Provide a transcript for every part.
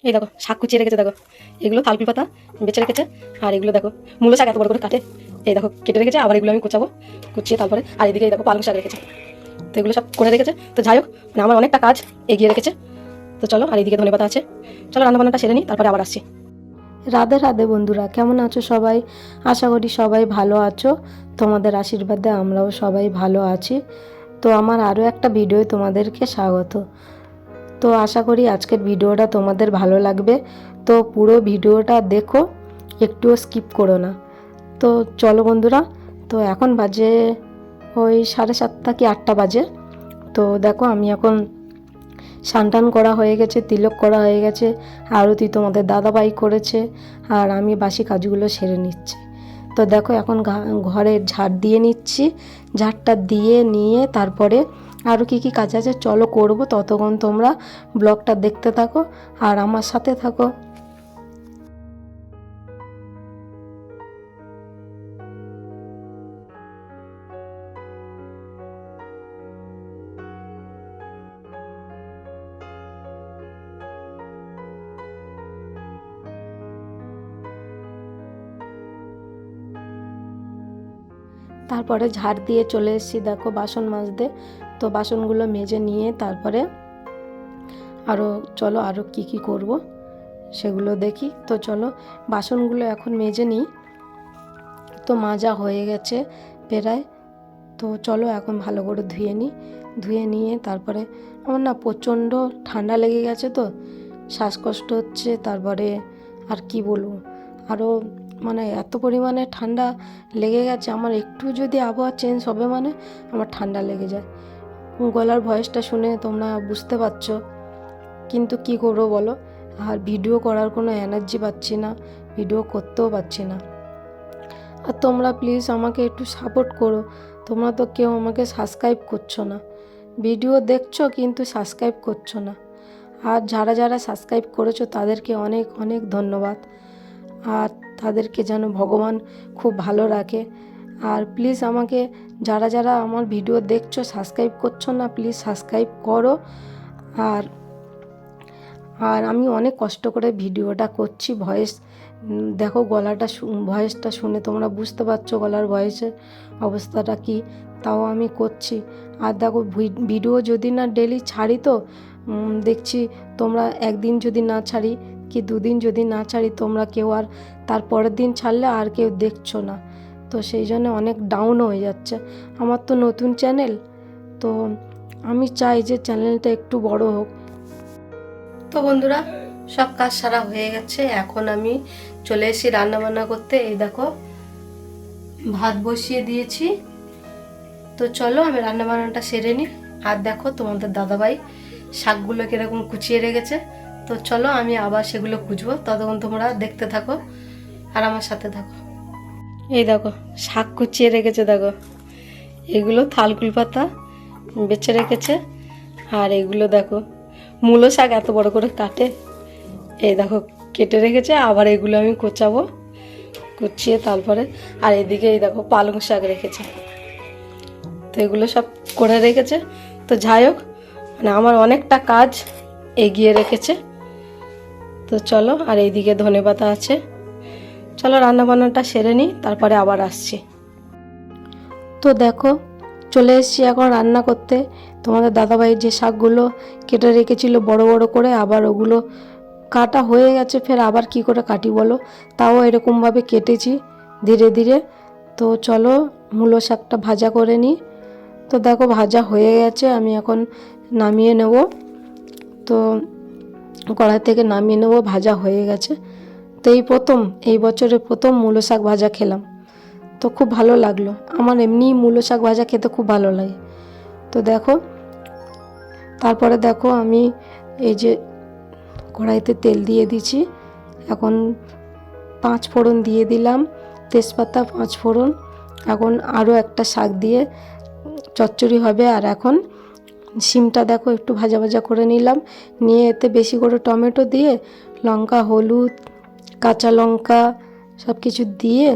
এই দেখো শাক কুচিয়ে রেখেছে, দেখো এগুলো থালকুল পাতা বেছে রেখেছে। আর এগুলো দেখো মূলো শাক এত বড় করে কাটে, এই দেখো কেটে রেখেছে। আবার এগুলো আমি কুচাবো, কুচিয়ে তারপরে আর এদিকে এই দেখো পালং শাক রেখেছে। তো এগুলো সব করে রেখেছে। তো যাই হোক, মানে আমার অনেকটা কাজ এগিয়ে রেখেছে। তো চলো, আর এইদিকে ধনেপাতা আছে। চলো রান্নাবান্নাটা সেরে নিই, তারপরে আবার আসছি। রাধে রাধে বন্ধুরা, কেমন আছো সবাই? আশা করি সবাই ভালো আছো। তোমাদের আশীর্বাদে আমরাও সবাই ভালো আছি। তো আমার আরও একটা ভিডিও তোমাদেরকে স্বাগত। তো আশা করি আজকের ভিডিওটা তোমাদের ভালো লাগবে। তো পুরো ভিডিওটা দেখো, একটুও স্কিপ করো না। তো চলো বন্ধুরা, তো এখন বাজে ওই 7:30 কি 8টা বাজে। তো দেখো আমি এখন স্নান করা হয়ে গেছে, তিলক করা হয়ে গেছে, আরতি তোমাদের দাদাভাই করেছে, আর আমি বাসি কাজগুলো সেরে নিচ্ছি। তো দেখো এখন ঘরে ঝাড় দিয়ে নিচ্ছি। ঝাড়টা দিয়ে নিয়ে তারপরে আরও কী কী কাজ আছে চলো করব। ততক্ষণ তোমরা ব্লগটা দেখতে থাকো আর আমার সাথে থাকো। তারপরে ঝাড় দিয়ে চলে এসেছি দেখো বাসন মাজতে। তো বাসনগুলো মেজে নিয়ে তারপরে আরও চলো আরও কী কী করব সেগুলো দেখি। তো চলো বাসনগুলো এখন মেজে নিই। তো মাজা হয়ে গেছে প্রায়। তো চলো এখন ভালো করে ধুয়ে নিই। ধুয়ে নিয়ে তারপরে আমার না প্রচণ্ড ঠান্ডা লেগে গেছে, তো শ্বাসকষ্ট হচ্ছে। তারপরে আর কি বলবো, আরও মানে এত পরিমাণে ঠান্ডা লেগে গেছে আমার, একটু যদি আবহাওয়া চেঞ্জ হবে মানে আমার ঠান্ডা লেগে যায়। গলার ভয়েসটা শুনে তোমরা বুঝতে পারছো, কিন্তু কি করবো বলো, আর ভিডিও করার কোনো এনার্জি পাচ্ছি না, ভিডিও করতেও পারছি না। আর তোমরা প্লিজ আমাকে একটু সাপোর্ট করো। তোমরা তো কেউ আমাকে সাবস্ক্রাইব করছো না, ভিডিও দেখছো কিন্তু সাবস্ক্রাইব করছো না। আর যারা যারা সাবস্ক্রাইব করেছো তাদেরকে অনেক অনেক ধন্যবাদ। আর তাদেরকে যেন ভগবান খুব ভালো রাখে। আর প্লিজ আমাকে যারা যারা আমার ভিডিও দেখছো সাবস্ক্রাইব করছো না, প্লিজ সাবস্ক্রাইব করো। আর আর আমি অনেক কষ্ট করে ভিডিওটা করছি। ভয়েস দেখো, গলাটা ভয়েসটা শুনে তোমরা বুঝতে পারছো গলার ভয়েসের অবস্থাটা কি। তাও আমি করছি। আর দেখো ভিডিও যদি না ডেলি ছাড়ি তো দেখছি তোমরা একদিন যদি না ছাড়ি কি দুদিন যদি না ছাড়ি তোমরা কেউ আর তার পরের দিন ছাড়লে আর কেউ দেখছো না। তো সেই জন্য অনেক ডাউন হয়ে যাচ্ছে। আমার তো নতুন চ্যানেল, তো আমি চাই যে চ্যানেলটা একটু বড় হোক। তো বন্ধুরা, সব কাজ সারা হয়ে গেছে, এখন আমি চলে এসেছি রান্নাবান্না করতে। এই দেখো ভাত বসিয়ে দিয়েছি। তো চলো আমি রান্নাবান্নাটা সেরে নিই। আর দেখো তোমাদের দাদাভাই শাকগুলো কীরকম কুচিয়ে রেখেছে। তো চলো আমি আবার সেগুলো কুচবো, ততক্ষণ তোমরা দেখতে থাকো আর আমার সাথে থাকো। এই দেখো শাক কুচিয়ে রেখেছে, দেখো এগুলো থালকুল পাতা বেছে রেখেছে। আর এগুলো দেখো মূলো শাক এত বড় করে কাটে, এই দেখো কেটে রেখেছে। আবার এগুলো আমি কোচাবো, কুচিয়ে তারপরে। আর এদিকে এই দেখো পালং শাক রেখেছে। তো এগুলো সব করে রেখেছে। তো যাই হোক, মানে আমার অনেকটা কাজ এগিয়ে রেখেছে। তো চলো, আর এইদিকে ধনেপাতা আছে। চলো রান্নাবান্নাটা সেরে নিই, তারপরে আবার আসছি। তো দেখো চলে এসেছি এখন রান্না করতে। তোমাদের দাদাভাই যে শাকগুলো কেটে রেখেছিল বড় বড় করে, আবার ওগুলো কাটা হয়ে গেছে। ফের আবার কি করে কাটি বলো, তাও এরকমভাবে কেটেছি ধীরে ধীরে। তো চলো মূলো শাকটা ভাজা করে নিই। তো দেখো ভাজা হয়ে গেছে, আমি এখন নামিয়ে নেব। তো কড়াই থেকে নামিয়ে নেব, ভাজা হয়ে গেছে। তো এই বছরের প্রথম মূলো শাক ভাজা খেলাম, তো খুব ভালো লাগলো। আমার এমনি মূলো শাক ভাজা খেতে খুব ভালো লাগে। তো দেখো তারপরে দেখো আমি এই যে কড়াইতে তেল দিয়ে দিচ্ছি। এখন 5 ফোড়ন দিয়ে দিলাম, তেজপাতা 5 ফোড়ন। এখন আরও একটা শাক দিয়ে চচ্চড়ি হবে। আর এখন শিমটা দেখো একটু ভাজা ভাজা করে নিলাম, নিয়ে এতে বেশি করে টমেটো দিয়ে লঙ্কা হলুদ কাঁচা লঙ্কা সব কিছু দিয়ে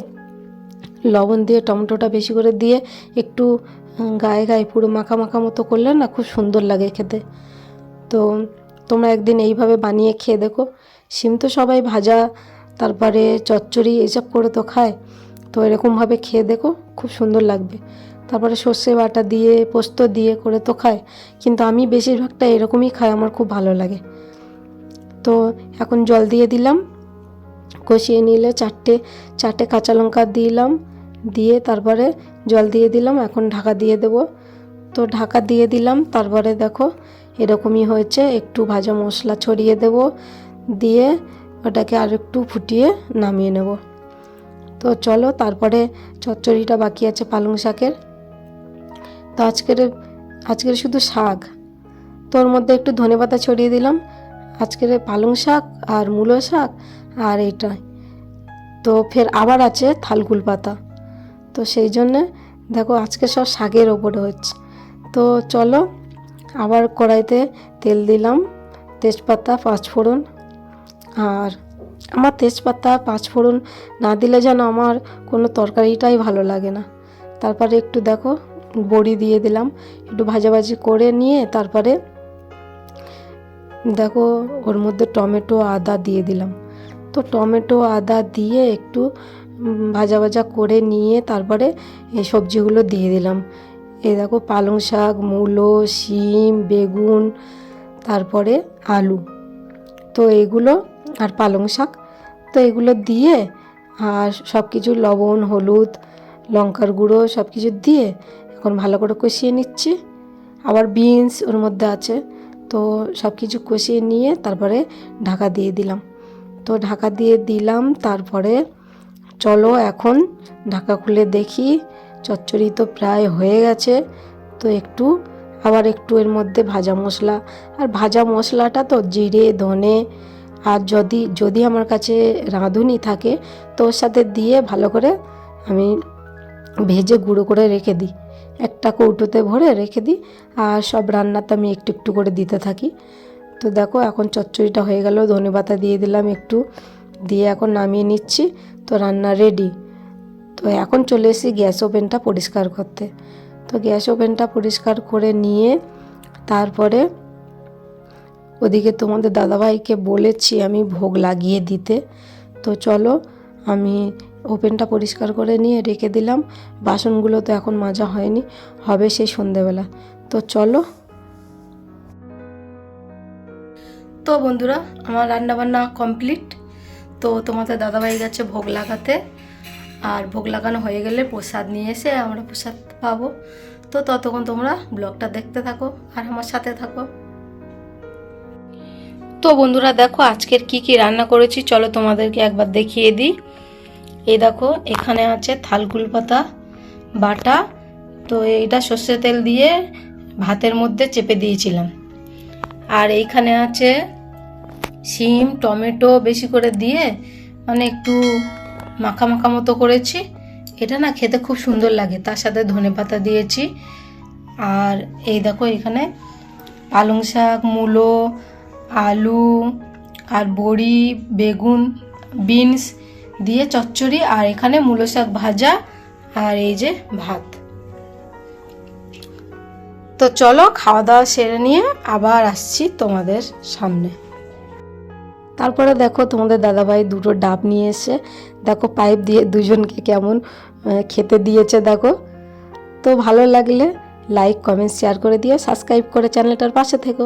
লবণ দিয়ে টমেটোটা বেশি করে দিয়ে একটু গায়ে গায়ে পুরো মাখা মাখা মতো করলে না খুব সুন্দর লাগে খেতে। তো তোমরা একদিন এইভাবে বানিয়ে খেয়ে দেখো। শিম তো সবাই ভাজা, তারপরে চচ্চড়ি এসব করে তো খায়, তো এরকমভাবে খেয়ে দেখো, খুব সুন্দর লাগবে। তারপরে সর্ষে বাটা দিয়ে পোস্ত দিয়ে করে তো খায়, কিন্তু আমি বেশিরভাগটা এরকমই খাই, আমার খুব ভালো লাগে। তো এখন জল দিয়ে দিলাম, কষিয়ে নিলে চারটে কাঁচা লঙ্কা দিলাম, দিয়ে তারপরে জল দিয়ে দিলাম। এখন ঢাকা দিয়ে দেব। তো ঢাকা দিয়ে দিলাম, তারপরে দেখো এরকমই হয়েছে। একটু ভাজা মশলা ছড়িয়ে দেব, দিয়ে ওটাকে আর একটু ফুটিয়ে নামিয়ে নেব। তো চলো, তারপরে চচ্চড়িটা বাকি আছে পালং শাকের। তো আজকের শুধু শাক, তোর মধ্যে একটু ধনেপাতা ছড়িয়ে দিলাম। আজকের পালং শাক আর মূলো শাক আর এটা, তো ফের আবার আছে থালকুল পাতা। তো সেই জন্যে দেখো আজকে সব শাকের ওপরে হচ্ছে। তো চলো, আবার কড়াইতে তেল দিলাম, তেজপাতা, পাঁচফোড়ন। আর আমার তেজপাতা পাঁচফোড়ন না দিলে যেন আমার কোনো তরকারিটাই ভালো লাগে না। তারপরে একটু দেখো বড়ি দিয়ে দিলাম, একটু ভাজাভাজি করে নিয়ে তারপরে দেখো ওর মধ্যে টমেটো আদা দিয়ে দিলাম। তো টমেটো আদা দিয়ে একটু ভাজা করে নিয়ে তারপরে এই সবজিগুলো দিয়ে দিলাম। এই দেখো পালং শাক, মূলো, শিম, বেগুন, তারপরে আলু, তো এগুলো আর পালং শাক, তো এগুলো দিয়ে আর সব কিছু লবণ, হলুদ, লঙ্কার গুঁড়ো সব কিছু দিয়ে এখন ভালো করে কষিয়ে নিচ্ছি। আবার বিনস ওর মধ্যে আছে, তো সব কিছু কষিয়ে নিয়ে তারপরে ঢাকা দিয়ে দিলাম। তো ঢাকা দিয়ে দিলাম, তারপরে চলো এখন ঢাকা খুলে দেখি চচ্চড়ি তো প্রায় হয়ে গেছে। তো আবার একটু এর মধ্যে ভাজা মশলা, আর ভাজা মশলাটা তো জিরে, ধনে, আর যদি আমার কাছে রাঁধুনি থাকে তো ওর সাথে দিয়ে ভালো করে আমি ভেজে গুঁড়ো করে রেখে দিই, একটা কৌটোতে ভরে রেখে দিই। আর সব রান্নাতে আমি একটু একটু করে দিতে থাকি। তো দেখো এখন চচ্চড়িটা হয়ে গেল, ধনেপাতা দিয়ে দিলাম একটু, দিয়ে এখন নামিয়ে নিচ্ছি। তো রান্না রেডি। তো এখন চলে এসেছি গ্যাস ওভেনটা পরিষ্কার করতে। তো গ্যাস ওভেনটা পরিষ্কার করে নিয়ে তারপরে ওদিকে তোমাদের দাদাভাইকে বলেছি আমি ভোগ লাগিয়ে দিতে। তো চলো, আমি ওভেনটা পরিষ্কার করে নিয়ে রেখে দিলাম। বাসনগুলো তো এখন মাজা হয়নি, হবে সেই সন্ধেবেলা। তো চলো। তো বন্ধুরা, আমার রান্নাবান্না কমপ্লিট। তো তোমাদের দাদাভাই গেছে ভোগ লাগাতে, আর ভোগ লাগানো হয়ে গেলে প্রসাদ নিয়ে এসে আমরা প্রসাদ পাবো। তো ততক্ষণ তোমরা ব্লগটা দেখতে থাকো আর আমার সাথে থাকো। তো বন্ধুরা দেখো আজকের কি রান্না করেছি, চলো তোমাদেরকে একবার দেখিয়ে দিই। এই দেখো এখানে আছে থালকুল পাতা বাটা, তো এইটা সর্ষে তেল দিয়ে ভাতের মধ্যে চেপে দিয়েছিলাম। আর এইখানে আছে শিম, টমেটো বেশি করে দিয়ে মানে একটু মাখা মাখা মতো করেছি। এটা না খেতে খুব সুন্দর লাগে, তার সাথে ধনেপাতা দিয়েছি। আর এই দেখো এখানে পালং শাক, মূলো, আলু আর বড়ি, বেগুন, বিনস দিয়ে চচ্চড়ি, আর এখানে মূলো শাক ভাজা, আর এই যে ভাত। তো চলো খাওয়া দাওয়া সেরে নিয়ে আবার আসছি তোমাদের সামনে। তারপরে দেখো তোমাদের দাদাভাই দুটো ডাব নিয়ে এসে দেখো পাইপ দিয়ে দুজনকে কেমন খেতে দিয়েছে দেখো। তো ভালো লাগলে লাইক, কমেন্ট, শেয়ার করে দিও, সাবস্ক্রাইব করে চ্যানেলটার পাশে থেকো।